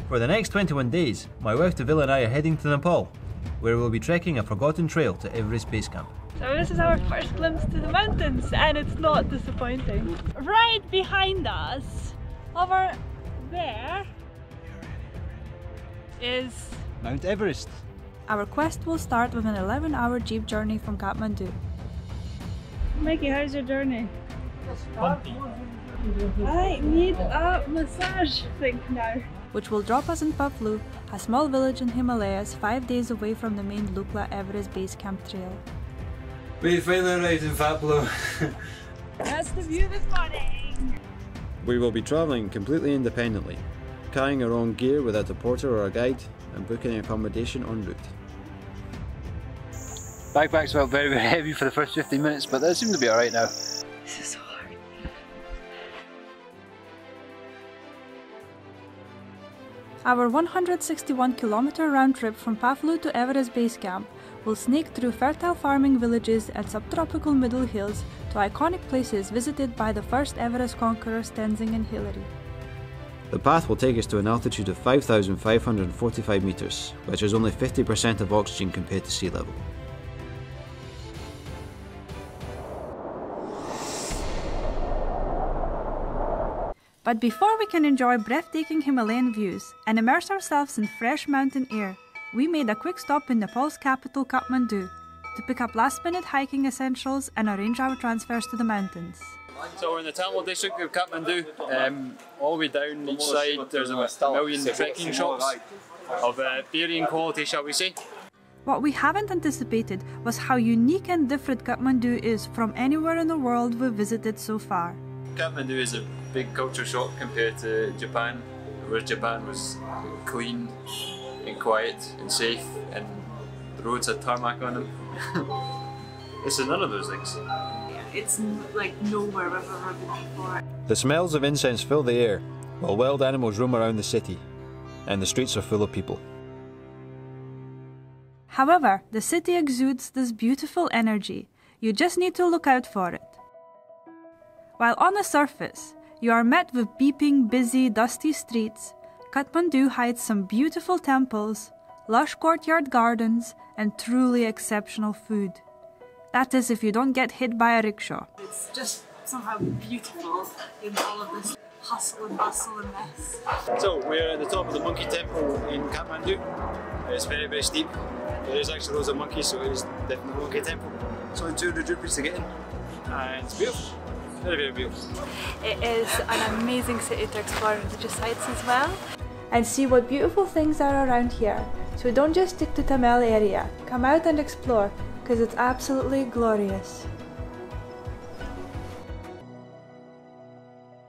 For the next 21 days, my wife Deville and I are heading to Nepal, where we'll be trekking a forgotten trail to Everest Base Camp. So this is our first glimpse to the mountains, and it's not disappointing. Right behind us, over there, is Mount Everest. Our quest will start with an 11-hour jeep journey from Kathmandu. Mikey, how's your journey? Bumpy. I need a massage thing now. Which will drop us in Phaplu, a small village in Himalayas 5 days away from the main Lukla Everest Base Camp trail. We finally arrived in Phaplu. That's the view this morning! We will be travelling completely independently, carrying our own gear without a porter or a guide, and booking accommodation en route. Backpacks felt very, very heavy for the first 15 minutes, but they seem to be alright now. This is so hard. Our 161-kilometer round trip from Phaplu to Everest Base Camp will snake through fertile farming villages and subtropical middle hills to iconic places visited by the first Everest conquerors Tenzing and Hillary. The path will take us to an altitude of 5,545 metres, which is only 50% of oxygen compared to sea level. But before we can enjoy breathtaking Himalayan views and immerse ourselves in fresh mountain air, we made a quick stop in Nepal's capital Kathmandu to pick up last-minute hiking essentials and arrange our transfers to the mountains. So we're in the Tamil district of Kathmandu. All the way down each side there's about a million trekking shops of varying quality, shall we say. What we haven't anticipated was how unique and different Kathmandu is from anywhere in the world we've visited so far. Kathmandu is a big culture shock compared to Japan, where Japan was clean and quiet and safe and the roads had tarmac on them. This is none of those things. It's like nowhere I've ever been before. The smells of incense fill the air, while wild animals roam around the city, and the streets are full of people. However, the city exudes this beautiful energy. You just need to look out for it. While on the surface, you are met with beeping, busy, dusty streets, Kathmandu hides some beautiful temples, lush courtyard gardens, and truly exceptional food. That is, if you don't get hit by a rickshaw. It's just somehow beautiful in all of this hustle and bustle and mess. So we're at the top of the monkey temple in Kathmandu. It's very, very steep. There's actually loads of monkeys, so it is definitely a monkey temple. It's only 200 rupees to get in, and it's beautiful. Very, very beautiful. It is an amazing city to explore religious sites as well and see what beautiful things are around here. So don't just stick to Tamil area, come out and explore because it's absolutely glorious.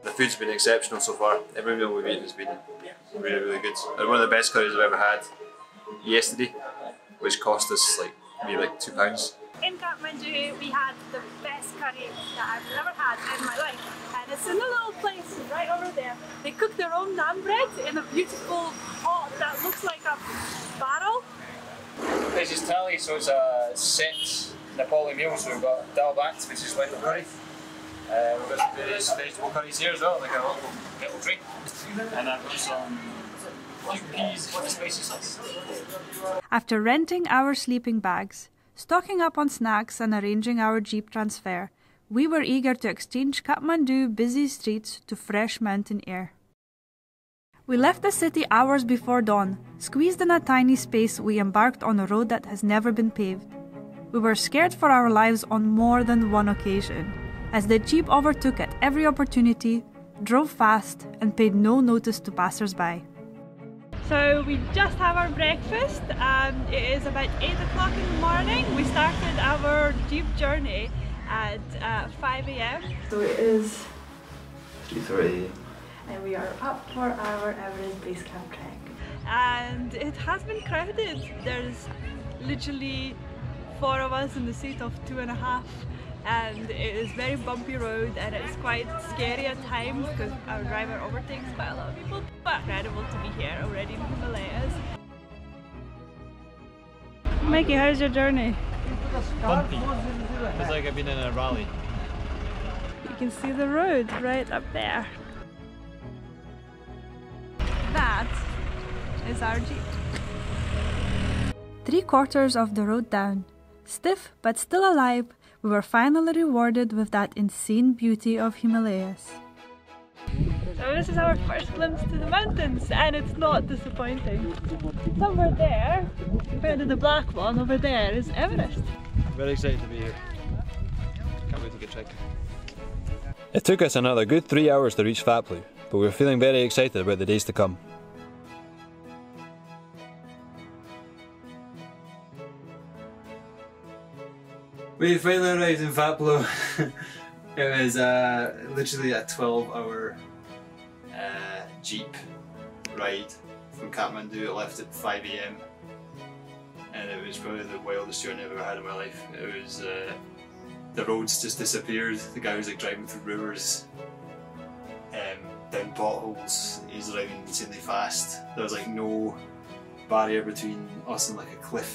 The food's been exceptional so far. Every meal we've eaten has been really, really good. And one of the best curries I've ever had yesterday, which cost us maybe £2. In Kathmandu, we had the best curry that I've ever had in my life, and it's in a little place right over there. They cook their own naan bread in a beautiful pot that looks like a barrel. This is thali, so it's a set Nepali meal. So we've got dal bhat, which is lentil curry. We've got various vegetable curries here as well, like a little tray, and I've got some peas with a spicy sauce. After renting our sleeping bags, stocking up on snacks and arranging our jeep transfer, we were eager to exchange Kathmandu busy streets to fresh mountain air. We left the city hours before dawn. Squeezed in a tiny space, we embarked on a road that has never been paved. We were scared for our lives on more than one occasion, as the jeep overtook at every opportunity, drove fast, and paid no notice to passers-by. So we just have our breakfast. It is about 8 o'clock in the morning. We started our jeep journey at 5 AM. So it is 3:30 and we are up for our Everest Base Camp trek. And it has been crowded. There's literally 4 of us in the seat of 2.5. And it is very bumpy road and it's quite scary at times because our driver overtakes quite a lot of people. But incredible to be here already in the Himalayas. Mikey, how's your journey? Bumpy. It's like I've been in a rally. You can see the road right up there. That is our jeep. 3/4 of the road down. Stiff but still alive, we were finally rewarded with that insane beauty of Himalayas. So this is our first glimpse to the mountains, and it's not disappointing. Somewhere there, compared to the black one over there, is Everest. Very excited to be here. Can't wait to get trekking. It took us another good 3 hours to reach Phaplu, but we're feeling very excited about the days to come. We finally arrived in Phaplu. It was literally a 12-hour jeep ride from Kathmandu. It left at 5 AM and it was probably the wildest journey I've ever had in my life. It was the roads just disappeared. The guy was like driving through rivers, down potholes. He's driving insanely fast. There was like no barrier between us and like a cliff.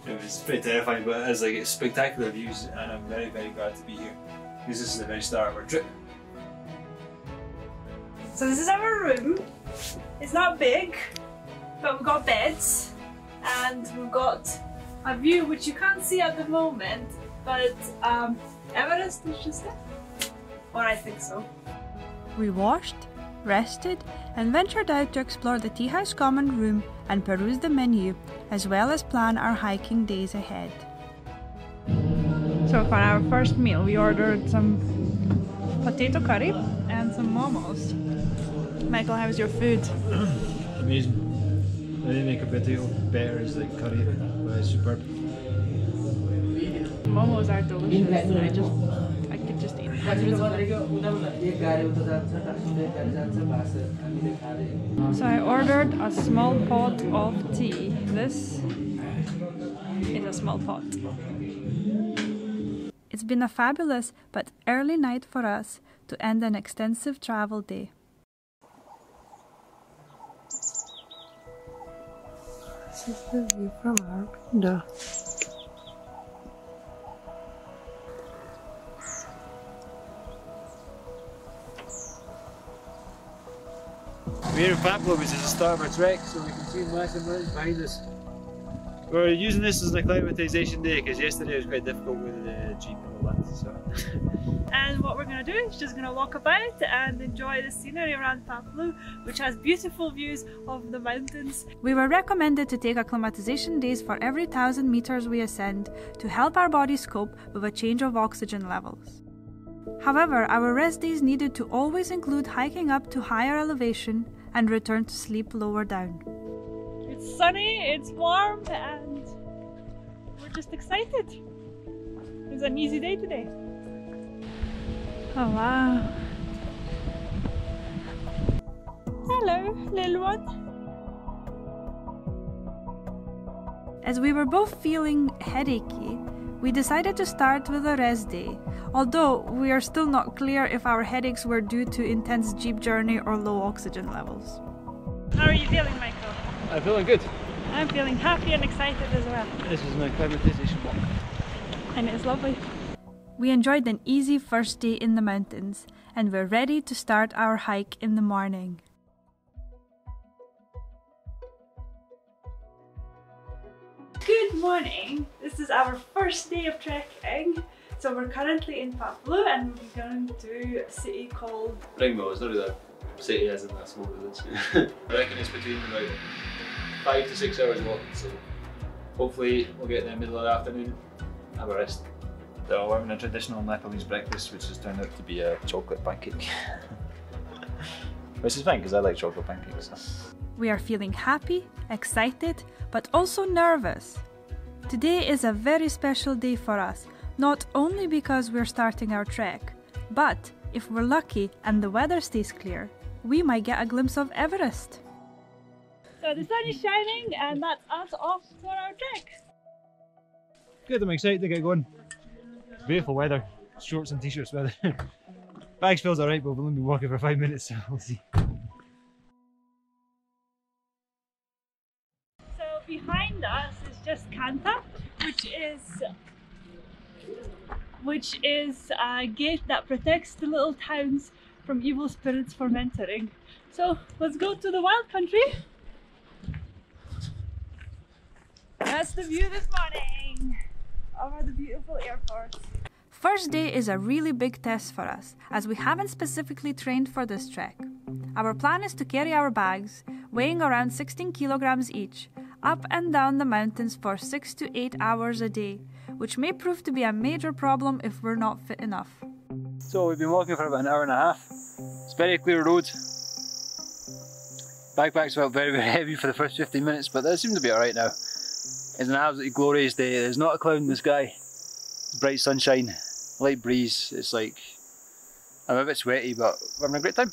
It was pretty terrifying, but it was like spectacular views, and I'm very, very glad to be here because this is the very start of our trip. So this is our room. It's not big, but we've got beds and we've got a view which you can't see at the moment, but Everest is just there. Or I think so. We washed, rested and ventured out to explore the tea house common room and peruse the menu, as well as plan our hiking days ahead. So for our first meal we ordered some potato curry and some momos. Michael, how's your food? Amazing. They make a potato better as like curry, but it's superb. Momos are delicious. I could just eat them. So I ordered a small pot of tea. This is a small pot. It's been a fabulous but early night for us to end an extensive travel day. This is the view from our window. We're in Phaplu, which is the start of our trek, so we can see massive mountains behind us. We're using this as an acclimatization day because yesterday was quite difficult with the jeep and all that. So. And what we're going to do is just going to walk about and enjoy the scenery around Phaplu, which has beautiful views of the mountains. We were recommended to take acclimatization days for every 1,000 meters we ascend to help our bodies cope with a change of oxygen levels. However, our rest days needed to always include hiking up to higher elevation and return to sleep lower down. It's sunny, it's warm, and we're just excited. It's an easy day today. Oh wow. Hello, little one. As we were both feeling headachy, we decided to start with a rest day, although we are still not clear if our headaches were due to intense jeep journey or low oxygen levels. How are you feeling, Michael? I'm feeling good. I'm feeling happy and excited as well. This is my acclimatization walk. And it's lovely. We enjoyed an easy first day in the mountains, and we're ready to start our hike in the morning. Good morning! This is our first day of trekking. So we're currently in Phaplu and we're going to a city called... Ringmo, it's not really a city as in a small village. I reckon it's between about 5 to 6 hours walking, so hopefully we'll get in the middle of the afternoon, have a rest. So we're having a traditional Nepalese breakfast, which has turned out to be a chocolate pancake. Which is fine because I like chocolate pancakes. So. We are feeling happy, excited, but also nervous. Today is a very special day for us, not only because we're starting our trek, but if we're lucky and the weather stays clear, we might get a glimpse of Everest. So the sun is shining and that's us off for our trek. Good, I'm excited to get going. Beautiful weather, shorts and t-shirts weather. Bags feels alright, but we've only been walking for 5 minutes, so we'll see. So behind us is just Kanta, which is a gate that protects the little towns from evil spirits from entering. So let's go to the wild country That's the view this morning over the beautiful airport. First day is a really big test for us, as we haven't specifically trained for this trek. Our plan is to carry our bags, weighing around 16 kilograms each, up and down the mountains for 6 to 8 hours a day, which may prove to be a major problem if we're not fit enough. So we've been walking for about an hour and a half. It's very clear road. Backpacks felt very, very heavy for the first 15 minutes, but they seem to be alright now. It's an absolutely glorious day. There's not a cloud in the sky. Bright sunshine, light breeze. It's like, I'm a bit sweaty, but we're having a great time.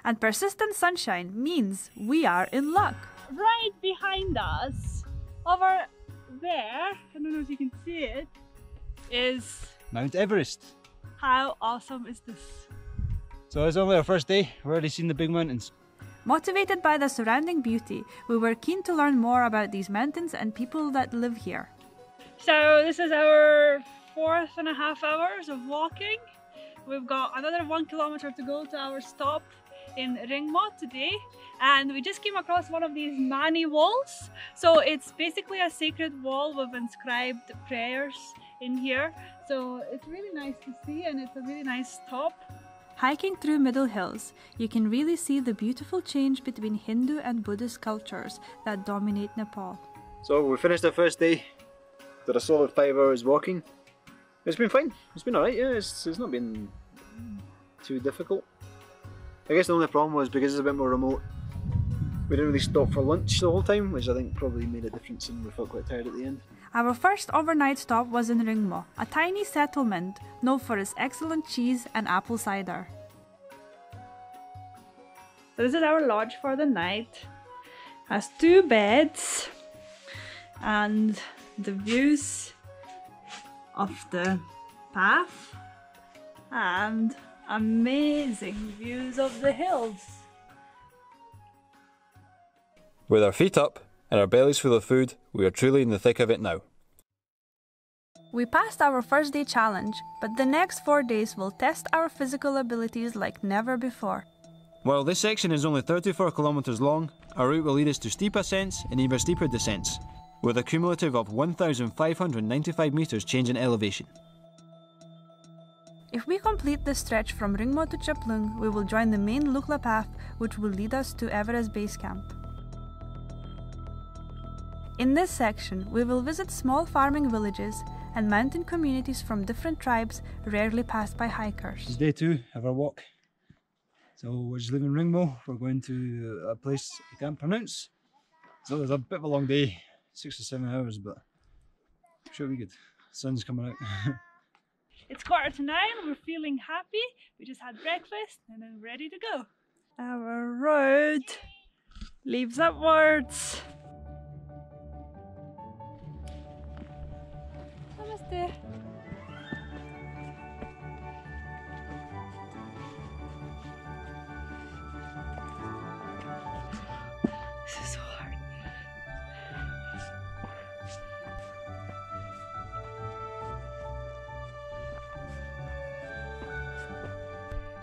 And persistent sunshine means we are in luck. Right behind us, over there, I don't know if you can see it, is Mount Everest. How awesome is this? So it's only our first day. We've already seen the big mountains. Motivated by the surrounding beauty, we were keen to learn more about these mountains and people that live here. So this is our 4.5 hours of walking. We've got another 1 kilometer to go to our stop in Ringmo today, and we just came across one of these mani walls. So it's basically a sacred wall with inscribed prayers in here. So it's really nice to see, and it's a really nice top. Hiking through Middle Hills, you can really see the beautiful change between Hindu and Buddhist cultures that dominate Nepal. So we finished our first day. Did a solid 5 hours walking. It's been fine. It's been alright, yeah. It's not been too difficult. I guess the only problem was because it's a bit more remote, we didn't really stop for lunch the whole time, which I think probably made a difference and we felt quite tired at the end. Our first overnight stop was in Ringmo, a tiny settlement known for its excellent cheese and apple cider. So this is our lodge for the night. Has 2 beds and the views of the path and amazing views of the hills. With our feet up and our bellies full of food, we are truly in the thick of it now. We passed our first day challenge, but the next 4 days will test our physical abilities like never before. While this section is only 34 kilometres long, our route will lead us to steep ascents and even steeper descents, with a cumulative of 1,595 metres change in elevation. If we complete this stretch from Ringmo to Chablung, we will join the main Lukla path, which will lead us to Everest Base Camp. In this section, we will visit small farming villages and mountain communities from different tribes rarely passed by hikers. It's day 2 of our walk. So we're just leaving Ringmo. We're going to a place I can't pronounce. So it's a bit of a long day, 6 or 7 hours, but I'm sure it'll be good. Sun's coming out. It's 9:15, we're feeling happy. We just had breakfast and then we're ready to go. Our road leads upwards. Namaste. This is so hard.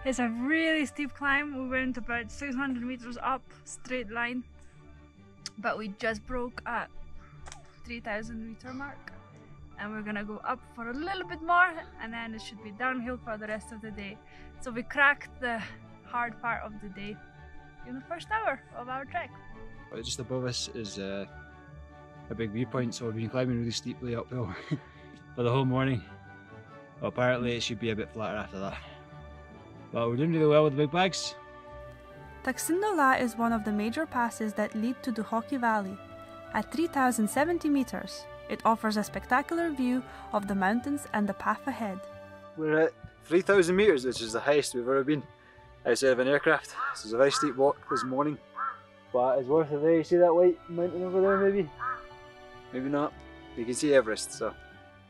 It's a really steep climb. We went about 600 meters up, straight line, but we just broke at 3,000 meter mark, and we're gonna go up for a little bit more, and then it should be downhill for the rest of the day. So we cracked the hard part of the day in the first hour of our trek. Just above us is a big viewpoint, so we've been climbing really steeply uphill for the whole morning. Well, apparently it should be a bit flatter after that. But we're doing really well with the big bags. Taksindola is one of the major passes that lead to Duhoki Valley. At 3,070 meters, it offers a spectacular view of the mountains and the path ahead. We're at 3,000 meters, which is the highest we've ever been outside of an aircraft. So it's a very steep walk this morning, but it's worth it there. You see that white mountain over there maybe? Maybe not. You can see Everest, so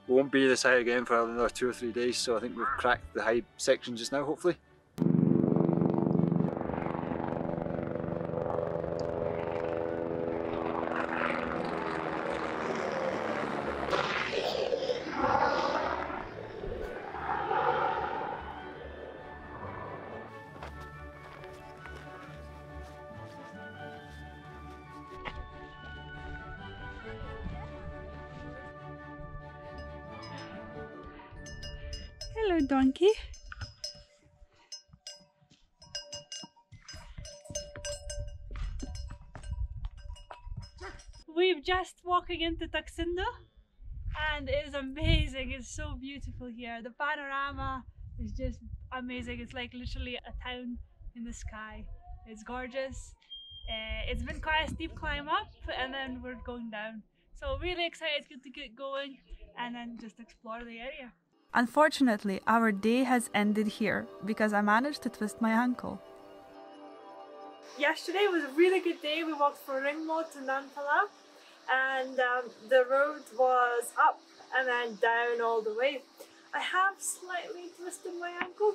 we won't be this high again for another 2 or 3 days, so I think we've cracked the high section just now, hopefully. Hello, donkey. We've just walking into Kathmandu and it is amazing. It's so beautiful here. The panorama is just amazing. It's like literally a town in the sky. It's gorgeous. It's been quite a steep climb up and then we're going down. So really excited to get going and then just explore the area. Unfortunately, our day has ended here because I managed to twist my ankle. Yesterday was a really good day. We walked from Ringmo to Nepal and the road was up and then down all the way. I have slightly twisted my ankle,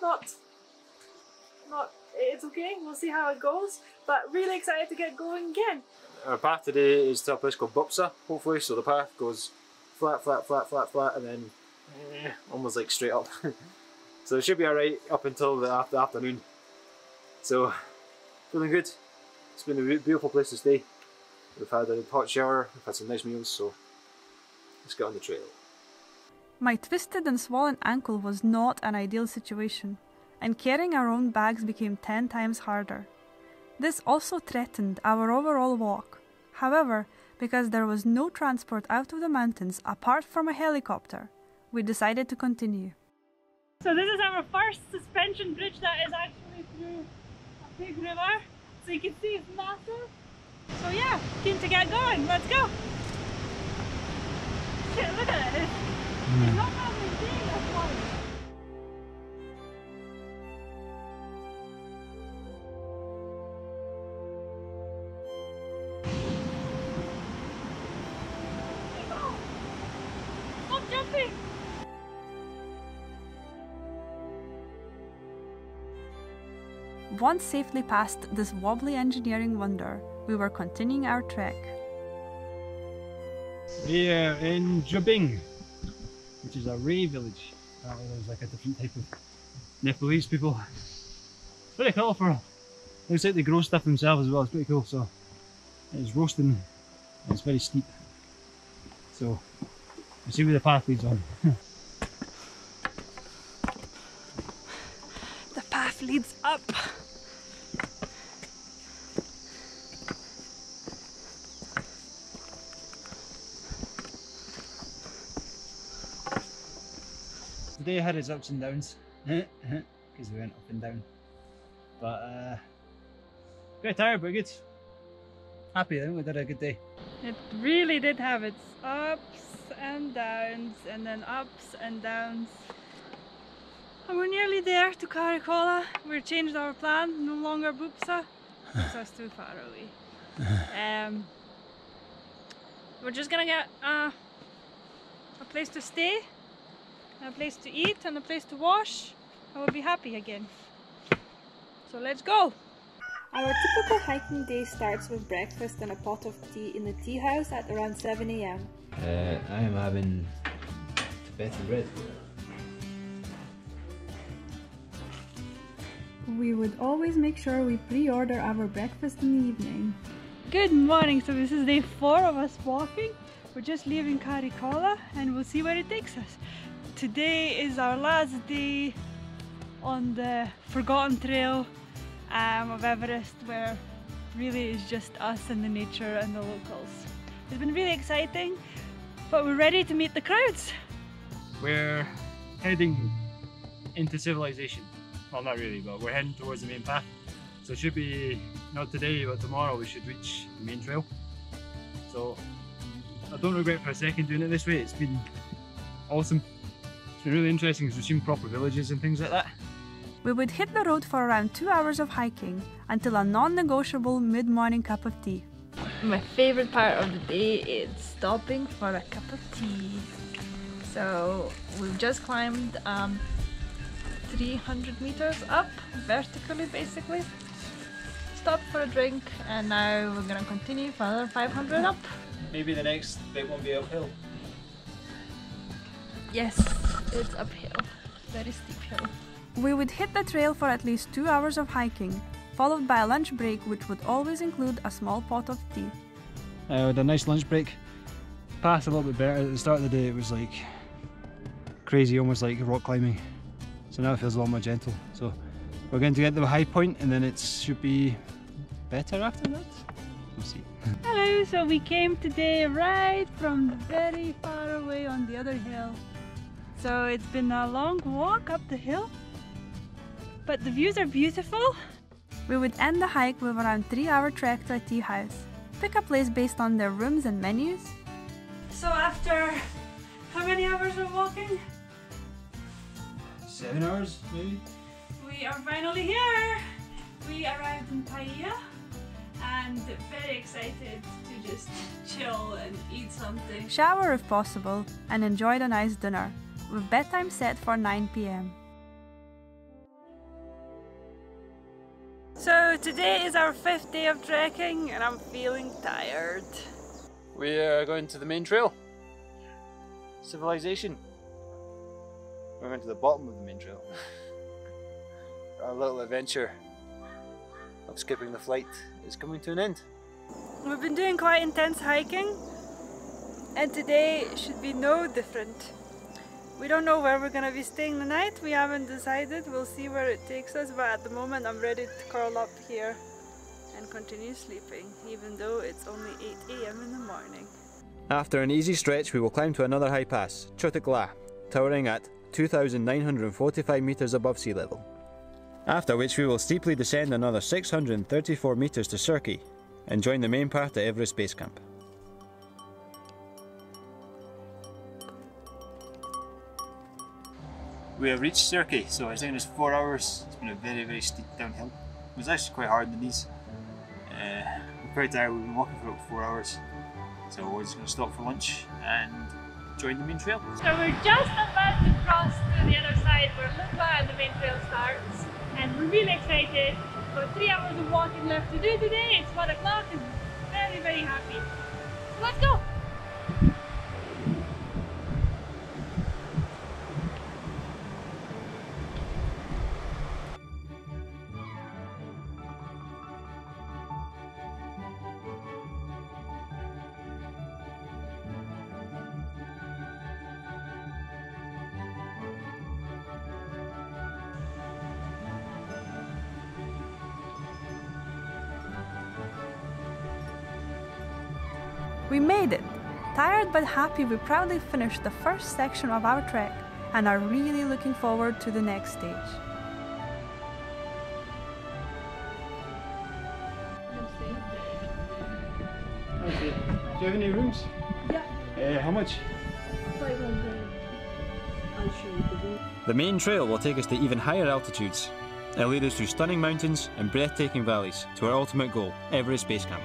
it's okay, we'll see how it goes, but really excited to get going again. Our path today is to a place called Bupsa, hopefully, so the path goes flat, flat, flat, flat, flat, and then almost like straight up. So it should be alright up until the afternoon. So, feeling good. It's been a beautiful place to stay. We've had a hot shower, we've had some nice meals, so let's get on the trail. My twisted and swollen ankle was not an ideal situation, and carrying our own bags became 10 times harder. This also threatened our overall walk. However, because there was no transport out of the mountains apart from a helicopter, we decided to continue. So this is our first suspension bridge that is actually through a big river. So you can see it's massive. So yeah, keen to get going, let's go! Shit, look at it! It's not having big, that's why. Stop jumping! Once safely past this wobbly engineering wonder, we were continuing our trek. We are in Chablung, which is a Ray village. Apparently there's like a different type of Nepalese people. It's pretty colourful. Looks like they grow stuff themselves as well, it's pretty cool. So it's roasting and it's very steep. So we'll see where the path leads on. The path leads up. Today had its ups and downs, because we went up and down. But very tired, but good. Happy, I think we did a good day. It really did have its ups and downs, and then ups and downs. And we're nearly there to Karikola. We've changed our plan, no longer Bupsa. Bupsa's too far away. We're just gonna get a place to stay, a place to eat and a place to wash, and we'll be happy again. So let's go! Our typical hiking day starts with breakfast and a pot of tea in the tea house at around 7 AM. I am having Tibetan bread. We would always make sure we pre-order our breakfast in the evening. Good morning! So this is day 4 of us walking. We're just leaving Karikola and we'll see where it takes us. Today is our last day on the forgotten trail of Everest, where really it's just us and the nature and the locals. It's been really exciting, but we're ready to meet the crowds. We're heading into civilization. Well, not really, but we're heading towards the main path. So it should be, not today, but tomorrow we should reach the main trail. So I don't regret for a second doing it this way. It's been awesome. It's been really interesting because we've seen proper villages and things like that. We would hit the road for around 2 hours of hiking until a non-negotiable mid-morning cup of tea. My favorite part of the day is stopping for a cup of tea. So we've just climbed 300 meters up vertically, basically. Stopped for a drink and now we're gonna continue for another 500 up. Maybe the next bit won't be uphill. Yes, it's uphill. Very steep hill. We would hit the trail for at least 2 hours of hiking, followed by a lunch break which would always include a small pot of tea. We had a nice lunch break. Path a little bit better. At the start of the day it was like crazy, almost like rock climbing. So now it feels a lot more gentle. So we're going to get to the high point and then it should be better after that. We'll see. Hello, so we came today right from very far away on the other hill. So it's been a long walk up the hill, but the views are beautiful. We would end the hike with around 3-hour trek to a tea house. Pick a place based on their rooms and menus. So after how many hours of walking? 7 hours maybe? We are finally here! We arrived in Paia and very excited to just chill and eat something. Shower if possible and enjoy a nice dinner, with bedtime set for 9 PM. So today is our 5th day of trekking and I'm feeling tired. We are going to the main trail. Civilization. We're going to the bottom of the main trail. Our little adventure of skipping the flight is coming to an end. We've been doing quite intense hiking and today should be no different. We don't know where we're gonna be staying the night, we haven't decided, we'll see where it takes us, but at the moment I'm ready to curl up here and continue sleeping, even though it's only 8 AM in the morning. After an easy stretch, we will climb to another high pass, Surke, towering at 2,945 metres above sea level. After which we will steeply descend another 634 metres to Surke and join the main path to Everest Base Camp. We have reached Surke, so it's taken us 4 hours. It's been a very steep downhill. It was actually quite hard in the knees. We're quite tired, we've been walking for about 4 hours. So we're just going to stop for lunch and join the main trail. So we're just about to cross to the other side where Lukla and the main trail starts. And we're really excited. We've got 3 hours of walking left to do today. It's 1 o'clock and very happy. So let's go! We made it! Tired but happy, we proudly finished the first section of our trek and are really looking forward to the next stage. Okay. Do you have any rooms? Yeah. How much? 500. I'll show you the room. The main trail will take us to even higher altitudes. It'll lead us through stunning mountains and breathtaking valleys to our ultimate goal, Everest Base Camp.